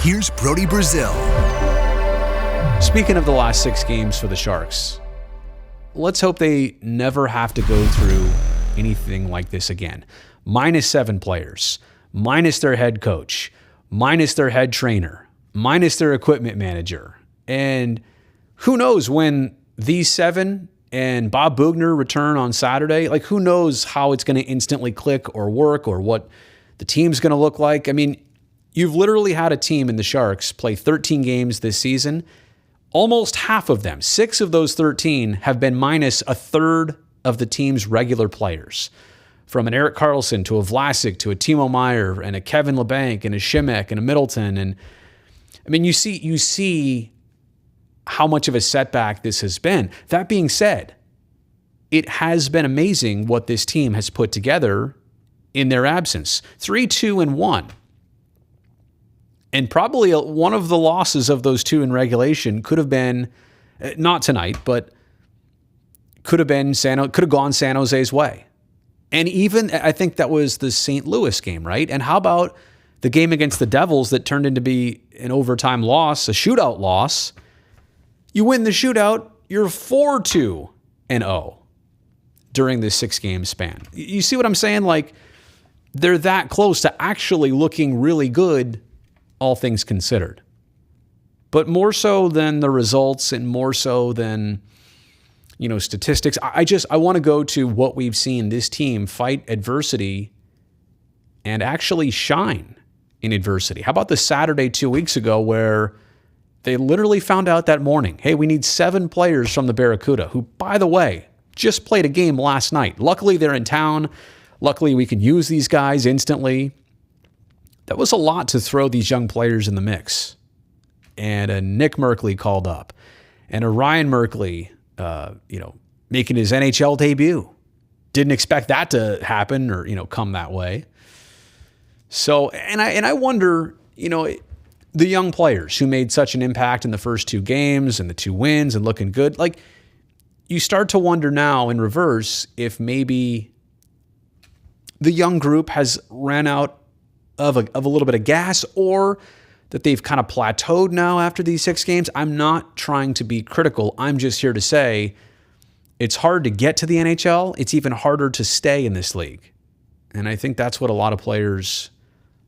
Here's Brody Brazil. Speaking of the last 6 games for the Sharks, let's hope they never have to go through anything like this again. -7 players, minus their head coach, minus their head trainer, minus their equipment manager. And who knows when these 7 and Bob Boughner return on Saturday, like who knows how it's going to instantly click or work or what the team's going to look like. I mean, you've literally had a team in the Sharks play 13 games this season. Almost half of them, 6 of those 13, have been minus a third of the team's regular players. From an Erik Karlsson to a Vlasic to a Timo Meier and a Kevin Labanc and a Šimek and a Middleton. And I mean, you see how much of a setback this has been. That being said, it has been amazing what this team has put together in their absence. 3-2-1. And probably one of the losses of those 2 in regulation could have been, not tonight, but could have gone San Jose's way. And even, I think that was the St. Louis game, right? And how about the game against the Devils that turned into be an overtime loss, a shootout loss? You win the shootout, you're 4-2-0 during this 6-game span. You see what I'm saying? Like, they're that close to actually looking really good, all things considered. But more so than the results and more so than, statistics, I want to go to what we've seen this team fight adversity and actually shine in adversity. How about the Saturday 2 weeks ago where they literally found out that morning, hey, we need 7 players from the Barracuda, who, by the way, just played a game last night. Luckily, they're in town. Luckily, we can use these guys instantly. That was a lot to throw these young players in the mix. And a Nick Merkley called up. And a Ryan Merkley, making his NHL debut. Didn't expect that to happen or, come that way. So, and I wonder, the young players who made such an impact in the first 2 games and the 2 wins and looking good, like you start to wonder now in reverse if maybe the young group has ran out of a little bit of gas or that they've kind of plateaued now after these 6 games. I'm not trying to be critical. I'm just here to say it's hard to get to the NHL. It's even harder to stay in this league. And I think that's what a lot of players,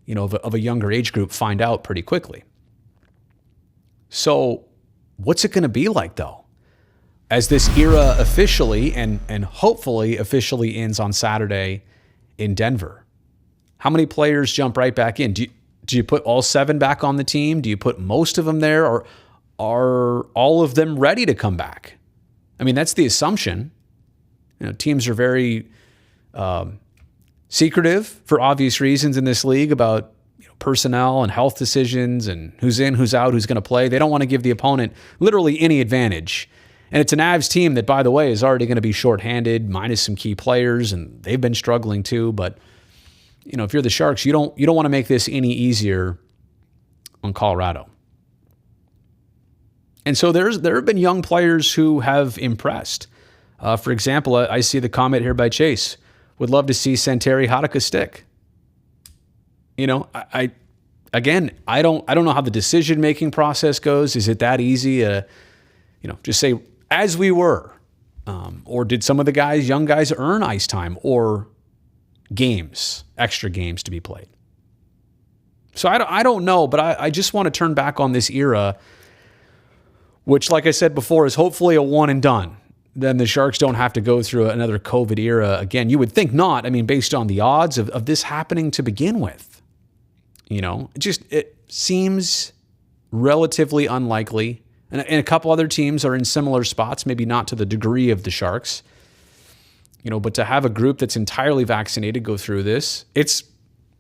of a younger age group find out pretty quickly. So what's it going to be like, though, as this era officially and hopefully officially ends on Saturday in Denver? How many players jump right back in? Do you put all 7 back on the team? Do you put most of them there? Or are all of them ready to come back? I mean, that's the assumption. Teams are very secretive for obvious reasons in this league about personnel and health decisions and who's in, who's out, who's going to play. They don't want to give the opponent literally any advantage. And it's an Avs team that, by the way, is already going to be shorthanded, minus some key players, and they've been struggling too. But if you're the Sharks, you don't want to make this any easier on Colorado. And so there have been young players who have impressed. For example, I see the comment here by Chase. Would love to see Santeri Hatakka stick. I don't know how the decision-making process goes. Is it that easy? Just say, as we were. Or did some of the young guys earn ice time or games, extra games to be played? So I don't know, but I just want to turn back on this era, which, like I said before, is hopefully a one and done. Then the Sharks don't have to go through another COVID era again. You would think not. I mean, based on the odds of this happening to begin with. It seems relatively unlikely. And a couple other teams are in similar spots, maybe not to the degree of the Sharks. But to have a group that's entirely vaccinated go through this, it's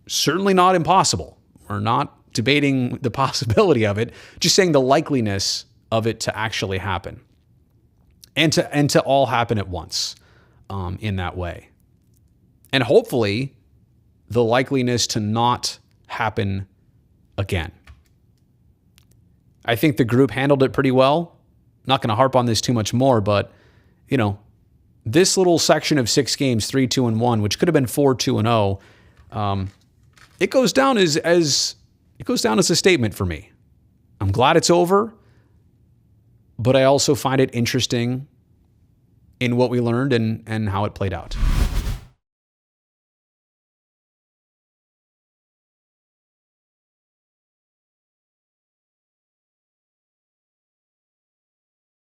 certainly not impossible. We're not debating the possibility of it, just saying the likeliness of it to actually happen. And to all happen at once in that way. And hopefully the likeliness to not happen again. I think the group handled it pretty well. Not going to harp on this too much more, but, this little section of 6 games, 3-2-1, which could have been 4-2-0, it goes down as it goes down as a statement for me. I'm glad it's over, but I also find it interesting in what we learned and how it played out.